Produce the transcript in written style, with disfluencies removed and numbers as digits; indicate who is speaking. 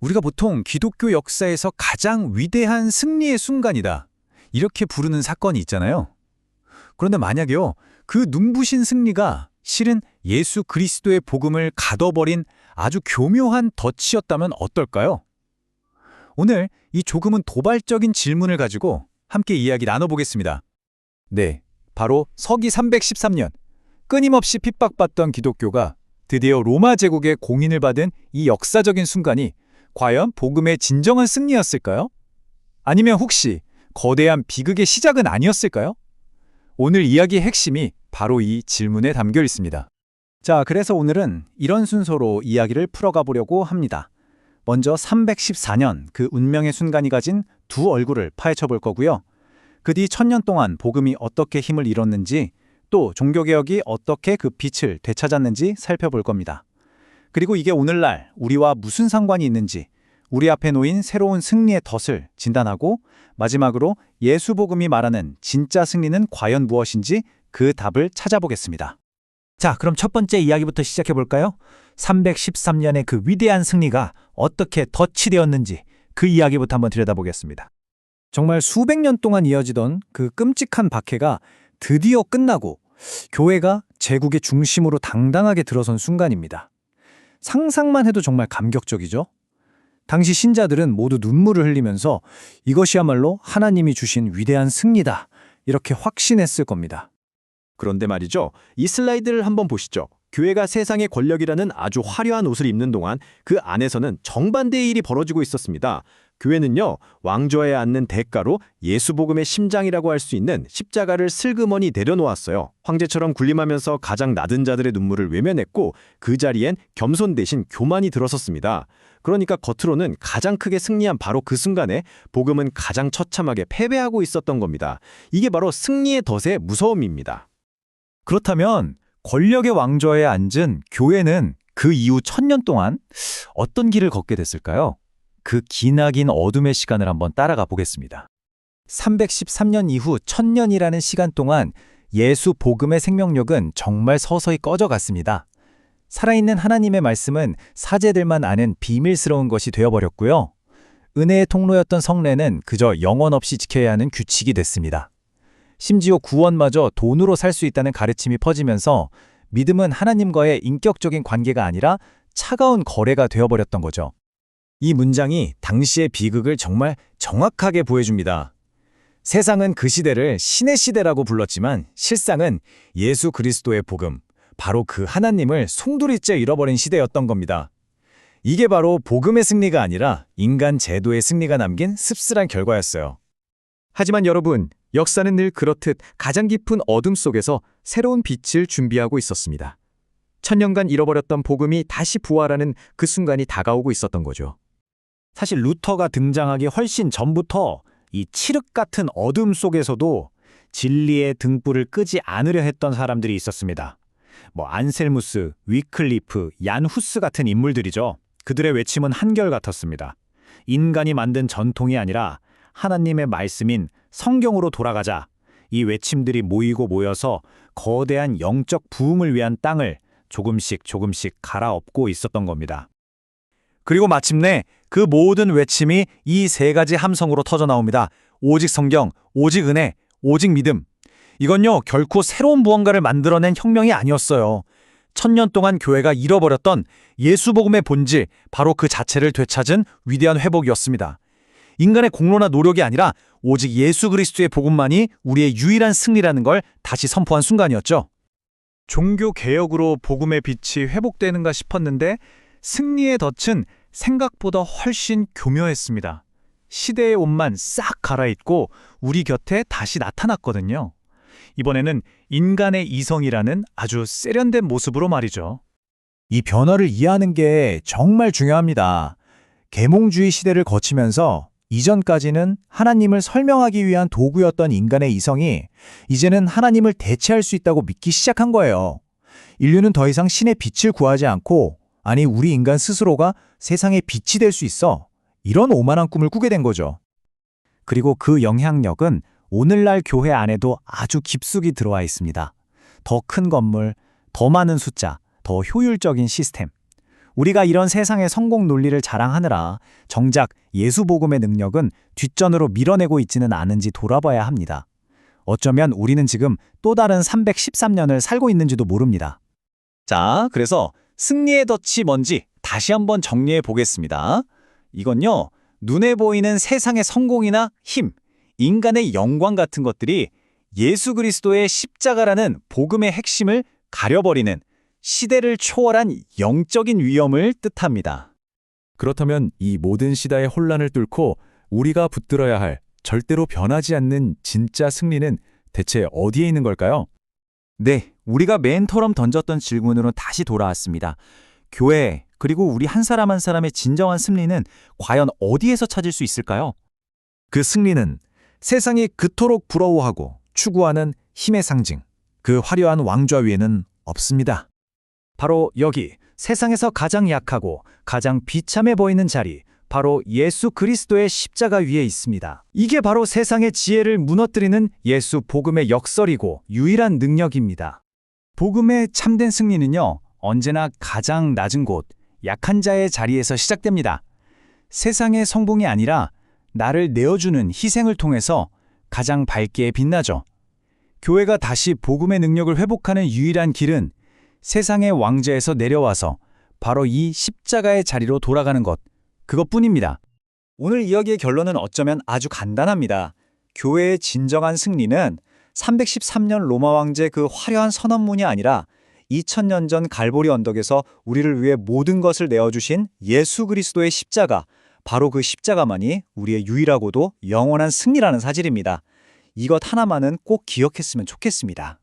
Speaker 1: 우리가 보통 기독교 역사에서 가장 위대한 승리의 순간이다, 이렇게 부르는 사건이 있잖아요. 그런데 만약에요, 그 눈부신 승리가 실은 예수 그리스도의 복음을 가둬버린 아주 교묘한 덫이었다면 어떨까요? 오늘 이 조금은 도발적인 질문을 가지고 함께 이야기 나눠보겠습니다. 네, 바로 서기 313년, 끊임없이 핍박받던 기독교가 드디어 로마 제국의 공인을 받은 이 역사적인 순간이 과연 복음의 진정한 승리였을까요? 아니면 혹시 거대한 비극의 시작은 아니었을까요? 오늘 이야기의 핵심이 바로 이 질문에 담겨 있습니다. 자, 그래서 오늘은 이런 순서로 이야기를 풀어가 보려고 합니다. 먼저 314년 그 운명의 순간이 가진 두 얼굴을 파헤쳐 볼 거고요. 그 뒤 1000년 동안 복음이 어떻게 힘을 잃었는지, 또 종교개혁이 어떻게 그 빛을 되찾았는지 살펴볼 겁니다. 그리고 이게 오늘날 우리와 무슨 상관이 있는지, 우리 앞에 놓인 새로운 승리의 덫을 진단하고, 마지막으로 예수 복음이 말하는 진짜 승리는 과연 무엇인지 그 답을 찾아보겠습니다. 자, 그럼 첫 번째 이야기부터 시작해 볼까요? 313년의 그 위대한 승리가 어떻게 덫이 되었는지 그 이야기부터 한번 들여다보겠습니다. 정말 수백 년 동안 이어지던 그 끔찍한 박해가 드디어 끝나고 교회가 제국의 중심으로 당당하게 들어선 순간입니다. 상상만 해도 정말 감격적이죠? 당시 신자들은 모두 눈물을 흘리면서 이것이야말로 하나님이 주신 위대한 승리다, 이렇게 확신했을 겁니다.
Speaker 2: 그런데 말이죠. 이 슬라이드를 한번 보시죠. 교회가 세상의 권력이라는 아주 화려한 옷을 입는 동안 그 안에서는 정반대의 일이 벌어지고 있었습니다. 교회는요, 왕좌에 앉는 대가로 예수 복음의 심장이라고 할 수 있는 십자가를 슬그머니 내려놓았어요. 황제처럼 군림하면서 가장 낮은 자들의 눈물을 외면했고, 그 자리엔 겸손 대신 교만이 들어섰습니다. 그러니까 겉으로는 가장 크게 승리한 바로 그 순간에 복음은 가장 처참하게 패배하고 있었던 겁니다. 이게 바로 승리의 덫의 무서움입니다.
Speaker 1: 그렇다면 권력의 왕좌에 앉은 교회는 그 이후 1000년 동안 어떤 길을 걷게 됐을까요? 그 기나긴 어둠의 시간을 한번 따라가 보겠습니다. 313년 이후 1000년이라는 시간 동안 예수 복음의 생명력은 정말 서서히 꺼져갔습니다. 살아있는 하나님의 말씀은 사제들만 아는 비밀스러운 것이 되어버렸고요. 은혜의 통로였던 성례는 그저 영원 없이 지켜야 하는 규칙이 됐습니다. 심지어 구원마저 돈으로 살 수 있다는 가르침이 퍼지면서 믿음은 하나님과의 인격적인 관계가 아니라 차가운 거래가 되어버렸던 거죠. 이 문장이 당시의 비극을 정말 정확하게 보여줍니다. 세상은 그 시대를 신의 시대라고 불렀지만 실상은 예수 그리스도의 복음, 바로 그 하나님을 송두리째 잃어버린 시대였던 겁니다. 이게 바로 복음의 승리가 아니라 인간 제도의 승리가 남긴 씁쓸한 결과였어요.
Speaker 2: 하지만 여러분, 역사는 늘 그렇듯 가장 깊은 어둠 속에서 새로운 빛을 준비하고 있었습니다. 1000년간 잃어버렸던 복음이 다시 부활하는 그 순간이 다가오고 있었던 거죠.
Speaker 1: 사실 루터가 등장하기 훨씬 전부터 이 칠흑 같은 어둠 속에서도 진리의 등불을 끄지 않으려 했던 사람들이 있었습니다. 안셀무스, 위클리프, 얀 후스 같은 인물들이죠. 그들의 외침은 한결같았습니다. 인간이 만든 전통이 아니라 하나님의 말씀인 성경으로 돌아가자. 이 외침들이 모이고 모여서 거대한 영적 부흥을 위한 땅을 조금씩 갈아엎고 있었던 겁니다. 그리고 마침내 그 모든 외침이 이 세 가지 함성으로 터져나옵니다. 오직 성경, 오직 은혜, 오직 믿음. 이건요, 결코 새로운 무언가를 만들어낸 혁명이 아니었어요. 1000년 동안 교회가 잃어버렸던 예수 복음의 본질, 바로 그 자체를 되찾은 위대한 회복이었습니다. 인간의 공로나 노력이 아니라 오직 예수 그리스도의 복음만이 우리의 유일한 승리라는 걸 다시 선포한 순간이었죠. 종교 개혁으로 복음의 빛이 회복되는가 싶었는데 승리의 덫은 생각보다 훨씬 교묘했습니다. 시대의 옷만 싹 갈아입고 우리 곁에 다시 나타났거든요. 이번에는 인간의 이성이라는 아주 세련된 모습으로 말이죠. 이 변화를 이해하는 게 정말 중요합니다. 계몽주의 시대를 거치면서 이전까지는 하나님을 설명하기 위한 도구였던 인간의 이성이 이제는 하나님을 대체할 수 있다고 믿기 시작한 거예요. 인류는 더 이상 신의 빛을 구하지 않고, 아니 우리 인간 스스로가 세상의 빛이 될 수 있어, 이런 오만한 꿈을 꾸게 된 거죠. 그리고 그 영향력은 오늘날 교회 안에도 아주 깊숙이 들어와 있습니다. 더 큰 건물, 더 많은 숫자, 더 효율적인 시스템. 우리가 이런 세상의 성공 논리를 자랑하느라 정작 예수 복음의 능력은 뒷전으로 밀어내고 있지는 않은지 돌아봐야 합니다. 어쩌면 우리는 지금 또 다른 313년을 살고 있는지도 모릅니다. 자, 그래서 승리의 덫이 뭔지 다시 한번 정리해 보겠습니다. 이건요, 눈에 보이는 세상의 성공이나 힘, 인간의 영광 같은 것들이 예수 그리스도의 십자가라는 복음의 핵심을 가려버리는 시대를 초월한 영적인 위험을 뜻합니다.
Speaker 3: 그렇다면 이 모든 시대의 혼란을 뚫고 우리가 붙들어야 할 절대로 변하지 않는 진짜 승리는 대체 어디에 있는 걸까요?
Speaker 1: 네, 우리가 맨처럼 던졌던 질문으로 다시 돌아왔습니다. 교회, 그리고 우리 한 사람 한 사람의 진정한 승리는 과연 어디에서 찾을 수 있을까요? 그 승리는 세상이 그토록 부러워하고 추구하는 힘의 상징, 그 화려한 왕좌 위에는 없습니다. 바로 여기, 세상에서 가장 약하고 가장 비참해 보이는 자리, 바로 예수 그리스도의 십자가 위에 있습니다. 이게 바로 세상의 지혜를 무너뜨리는 예수 복음의 역설이고 유일한 능력입니다. 복음의 참된 승리는요, 언제나 가장 낮은 곳, 약한 자의 자리에서 시작됩니다. 세상의 성공이 아니라 나를 내어주는 희생을 통해서 가장 밝게 빛나죠. 교회가 다시 복음의 능력을 회복하는 유일한 길은 세상의 왕좌에서 내려와서 바로 이 십자가의 자리로 돌아가는 것, 그것뿐입니다. 오늘 이야기의 결론은 어쩌면 아주 간단합니다. 교회의 진정한 승리는 313년 로마 황제의 그 화려한 선언문이 아니라 2000년 전 갈보리 언덕에서 우리를 위해 모든 것을 내어주신 예수 그리스도의 십자가, 바로 그 십자가만이 우리의 유일하고도 영원한 승리라는 사실입니다. 이것 하나만은 꼭 기억했으면 좋겠습니다.